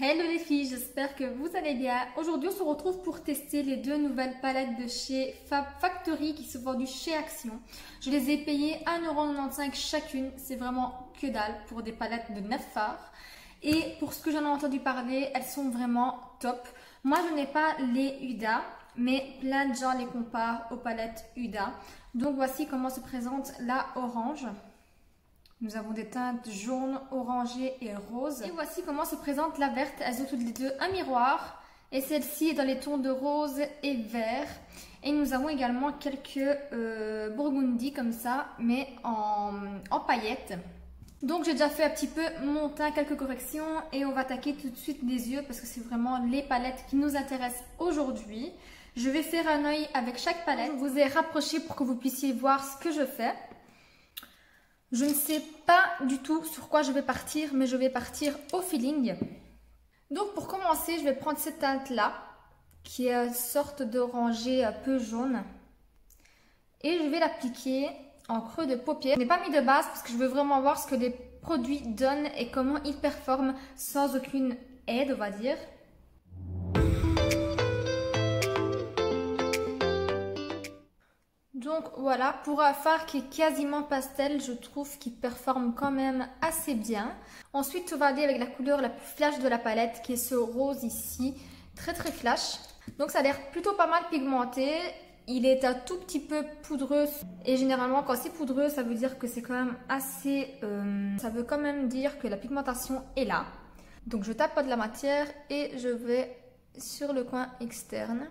Hello les filles, j'espère que vous allez bien. Aujourd'hui on se retrouve pour tester les deux nouvelles palettes de chez Fab Factory qui sont vendues chez Action. Je les ai payées 1,95€ chacune, c'est vraiment que dalle pour des palettes de 9 fards. Et pour ce que j'en ai entendu parler, elles sont vraiment top. Moi je n'ai pas les Huda, mais plein de gens les comparent aux palettes Huda. Donc voici comment se présente la orange. Nous avons des teintes jaune, orangé et rose. Et voici comment se présente la verte. Elles ont toutes les deux un miroir. Et celle-ci est dans les tons de rose et vert. Et nous avons également quelques burgundy comme ça, mais en paillettes. Donc j'ai déjà fait un petit peu mon teint, quelques corrections. Et on va attaquer tout de suite les yeux parce que c'est vraiment les palettes qui nous intéressent aujourd'hui. Je vais faire un œil avec chaque palette. Je vous ai rapproché pour que vous puissiez voir ce que je fais. Je ne sais pas du tout sur quoi je vais partir, mais je vais partir au feeling. Donc pour commencer, je vais prendre cette teinte-là, qui est une sorte d'orangé un peu jaune. Et je vais l'appliquer en creux de paupière. Je n'ai pas mis de base parce que je veux vraiment voir ce que les produits donnent et comment ils performent sans aucune aide, on va dire. Donc voilà, pour un fard qui est quasiment pastel, je trouve qu'il performe quand même assez bien. Ensuite, on va aller avec la couleur la plus flash de la palette, qui est ce rose ici, très très flash. Donc ça a l'air plutôt pas mal pigmenté, il est un tout petit peu poudreux. Et généralement quand c'est poudreux, ça veut dire que c'est quand même assez... ça veut quand même dire que la pigmentation est là. Donc je tape pas de la matière et je vais sur le coin externe.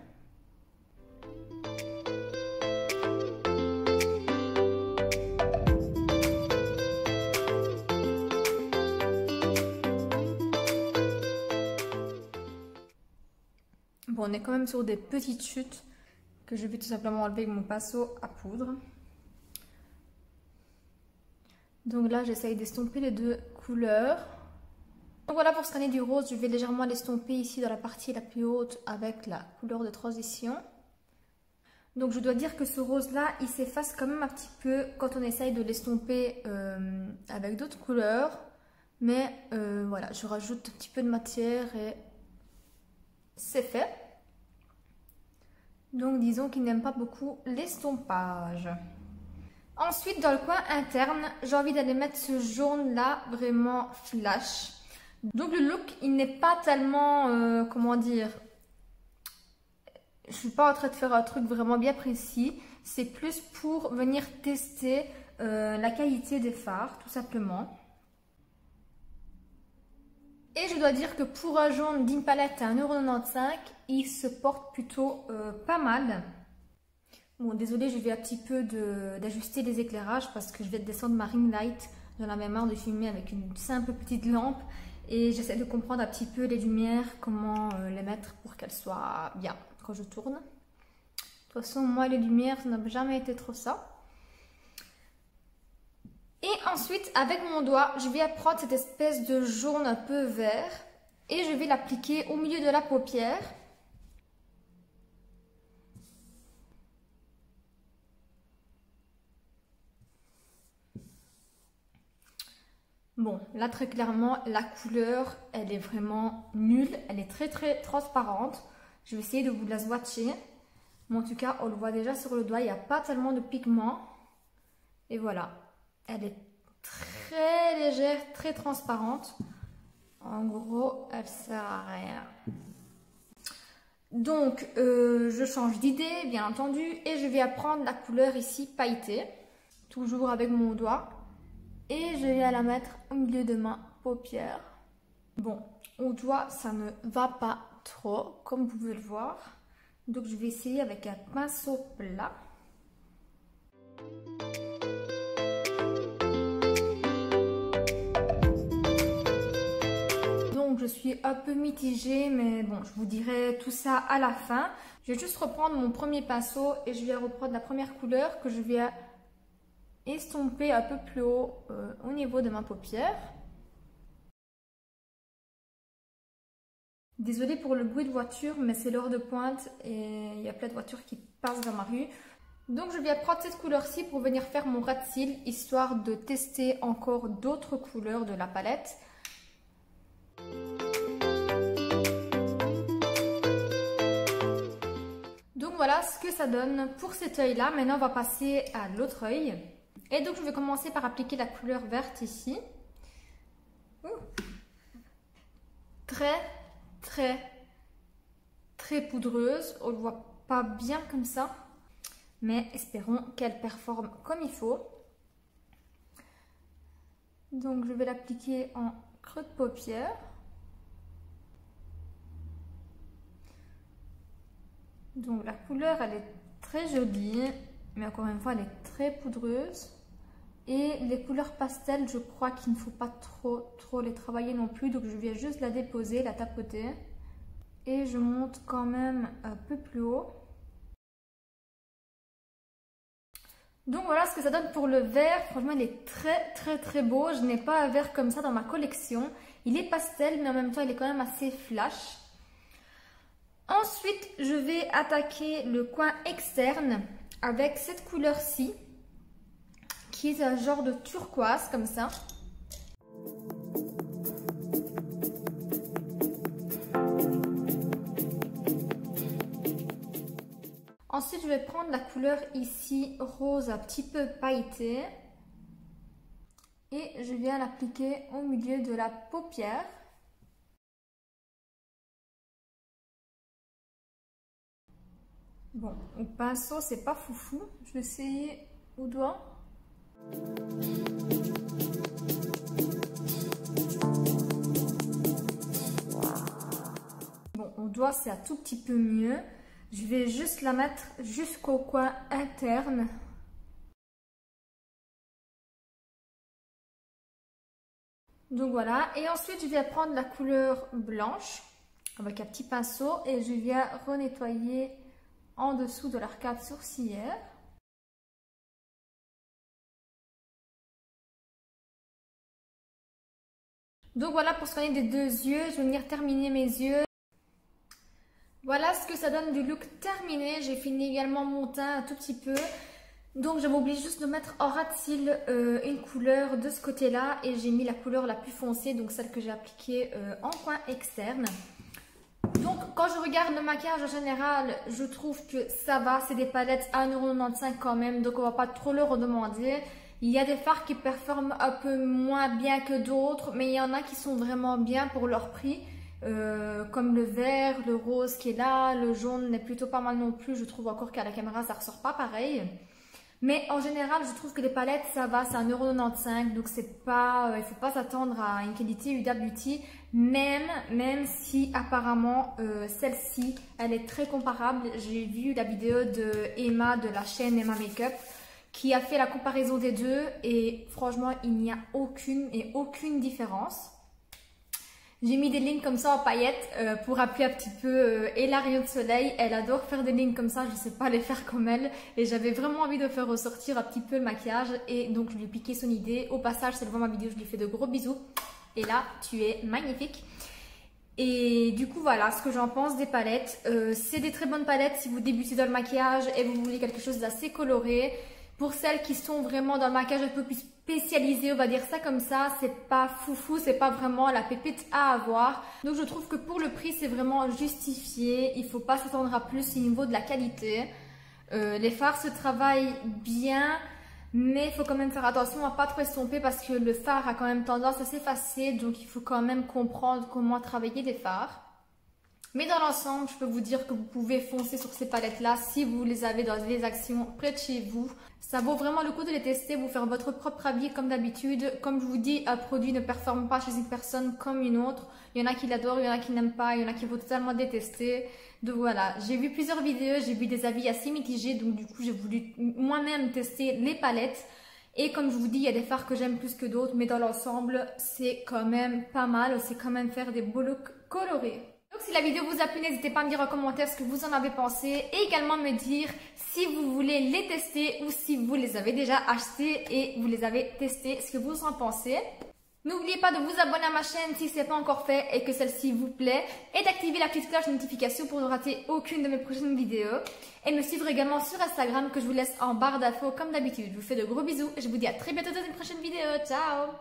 Bon, on est quand même sur des petites chutes que je vais tout simplement enlever avec mon pinceau à poudre. Donc là, j'essaye d'estomper les deux couleurs. Donc voilà, pour scanner du rose, je vais légèrement l'estomper ici dans la partie la plus haute avec la couleur de transition. Donc je dois dire que ce rose-là, il s'efface quand même un petit peu quand on essaye de l'estomper avec d'autres couleurs. Mais voilà, je rajoute un petit peu de matière et c'est fait. Donc disons qu'il n'aime pas beaucoup l'estompage. Ensuite, dans le coin interne, j'ai envie d'aller mettre ce jaune là vraiment flash. Donc le look, il n'est pas tellement, comment dire, je suis pas en train de faire un truc vraiment bien précis. C'est plus pour venir tester la qualité des fards, tout simplement. Et je dois dire que pour un jaune d'une palette à 1,95€, il se porte plutôt pas mal. Bon, désolé, je vais un petit peu d'ajuster les éclairages parce que je vais descendre ma ring light. J'en avais marre de filmer avec une simple petite lampe. Et j'essaie de comprendre un petit peu les lumières, comment les mettre pour qu'elles soient bien quand je tourne. De toute façon, moi, les lumières, ça n'a jamais été trop ça. Et ensuite, avec mon doigt, je vais prendre cette espèce de jaune un peu vert et je vais l'appliquer au milieu de la paupière. Bon, là très clairement, la couleur, elle est vraiment nulle. Elle est très très transparente. Je vais essayer de vous la swatcher. Mais en tout cas, on le voit déjà sur le doigt, il n'y a pas tellement de pigment. Et voilà. Elle est très légère, très transparente. En gros, elle sert à rien. Donc, je change d'idée, bien entendu. Et je vais prendre la couleur ici, pailletée. Toujours avec mon doigt. Et je vais la mettre au milieu de ma paupière. Bon, au doigt, ça ne va pas trop, comme vous pouvez le voir. Donc, je vais essayer avec un pinceau plat. Je suis un peu mitigée, mais bon, je vous dirai tout ça à la fin. Je vais juste reprendre mon premier pinceau et je vais reprendre la première couleur que je vais estomper un peu plus haut au niveau de ma paupière. Désolée pour le bruit de voiture, mais c'est l'heure de pointe et il y a plein de voitures qui passent dans ma rue. Donc je vais prendre cette couleur-ci pour venir faire mon ras de cils, histoire de tester encore d'autres couleurs de la palette. voilà ce que ça donne pour cet œil là. Maintenant on va passer à l'autre œil. Et donc je vais commencer par appliquer la couleur verte ici. Très poudreuse. On ne le voit pas bien comme ça. Mais espérons qu'elle performe comme il faut. Donc je vais l'appliquer en creux de paupière. Donc la couleur elle est très jolie, mais encore une fois elle est très poudreuse. Et les couleurs pastel, je crois qu'il ne faut pas trop les travailler non plus. Donc je viens juste la déposer, la tapoter. Et je monte quand même un peu plus haut. Donc voilà ce que ça donne pour le vert. Franchement il est très beau. Je n'ai pas un vert comme ça dans ma collection. Il est pastel mais en même temps il est quand même assez flash. Ensuite, je vais attaquer le coin externe avec cette couleur-ci, qui est un genre de turquoise, comme ça. Ensuite, je vais prendre la couleur ici, rose un petit peu pailleté. Et je viens l'appliquer au milieu de la paupière. Bon, au pinceau, c'est pas foufou. Je vais essayer au doigt. Bon, au doigt, c'est un tout petit peu mieux. Je vais juste la mettre jusqu'au coin interne. Donc voilà. Et ensuite, je vais prendre la couleur blanche avec un petit pinceau et je viens renettoyer en dessous de l'arcade sourcilière. Donc voilà pour ce qui est des deux yeux. Je vais venir terminer mes yeux. Voilà ce que ça donne du look terminé. J'ai fini également mon teint un tout petit peu. Donc j'avais oublié juste de mettre en ras de cils une couleur de ce côté là. Et j'ai mis la couleur la plus foncée, donc celle que j'ai appliquée en coin externe. Donc quand je regarde le maquillage en général, je trouve que ça va, c'est des palettes à 1,95 € quand même, donc on va pas trop le redemander. Il y a des fards qui performent un peu moins bien que d'autres, mais il y en a qui sont vraiment bien pour leur prix. Comme le vert, le rose qui est là, le jaune est plutôt pas mal non plus, je trouve encore qu'à la caméra ça ressort pas pareil. Mais en général, je trouve que les palettes, ça va, c'est 1,95 €, donc c'est pas, il faut pas s'attendre à une qualité Huda Beauty, même si apparemment celle-ci, elle est très comparable. J'ai vu la vidéo de Emma de la chaîne Emma Makeup qui a fait la comparaison des deux et franchement, il n'y a aucune différence. J'ai mis des lignes comme ça en paillettes pour appuyer un petit peu et la rayon de soleil. Elle adore faire des lignes comme ça, je ne sais pas les faire comme elle. Et j'avais vraiment envie de faire ressortir un petit peu le maquillage. Et donc je lui ai piqué son idée. Au passage, c'est devant ma vidéo, je lui fais de gros bisous. Et là, tu es magnifique. Et du coup, voilà ce que j'en pense des palettes. C'est des très bonnes palettes si vous débutez dans le maquillage et vous voulez quelque chose d'assez coloré. Pour celles qui sont vraiment dans le maquillage un peu plus spécialisé, on va dire ça comme ça, c'est pas foufou, c'est pas vraiment la pépite à avoir. Donc je trouve que pour le prix, c'est vraiment justifié. Il faut pas s'attendre à plus au niveau de la qualité. Les fards se travaillent bien, mais il faut quand même faire attention à pas trop estomper parce que le fard a quand même tendance à s'effacer. Donc il faut quand même comprendre comment travailler les fards. Mais dans l'ensemble, je peux vous dire que vous pouvez foncer sur ces palettes-là si vous les avez dans les actions près de chez vous. Ça vaut vraiment le coup de les tester, vous faire votre propre avis comme d'habitude. Comme je vous dis, un produit ne performe pas chez une personne comme une autre. Il y en a qui l'adorent, il y en a qui n'aiment pas, il y en a qui vont totalement détester. Donc voilà, j'ai vu plusieurs vidéos, j'ai vu des avis assez mitigés. Donc du coup, j'ai voulu moi-même tester les palettes. Et comme je vous dis, il y a des fards que j'aime plus que d'autres. Mais dans l'ensemble, c'est quand même pas mal. C'est quand même faire des beaux looks colorés. Donc si la vidéo vous a plu, n'hésitez pas à me dire en commentaire ce que vous en avez pensé et également me dire si vous voulez les tester ou si vous les avez déjà achetés et vous les avez testés, ce que vous en pensez. N'oubliez pas de vous abonner à ma chaîne si ce n'est pas encore fait et que celle-ci vous plaît et d'activer la petite cloche de notification pour ne rater aucune de mes prochaines vidéos et me suivre également sur Instagram que je vous laisse en barre d'infos comme d'habitude. Je vous fais de gros bisous et je vous dis à très bientôt dans une prochaine vidéo. Ciao!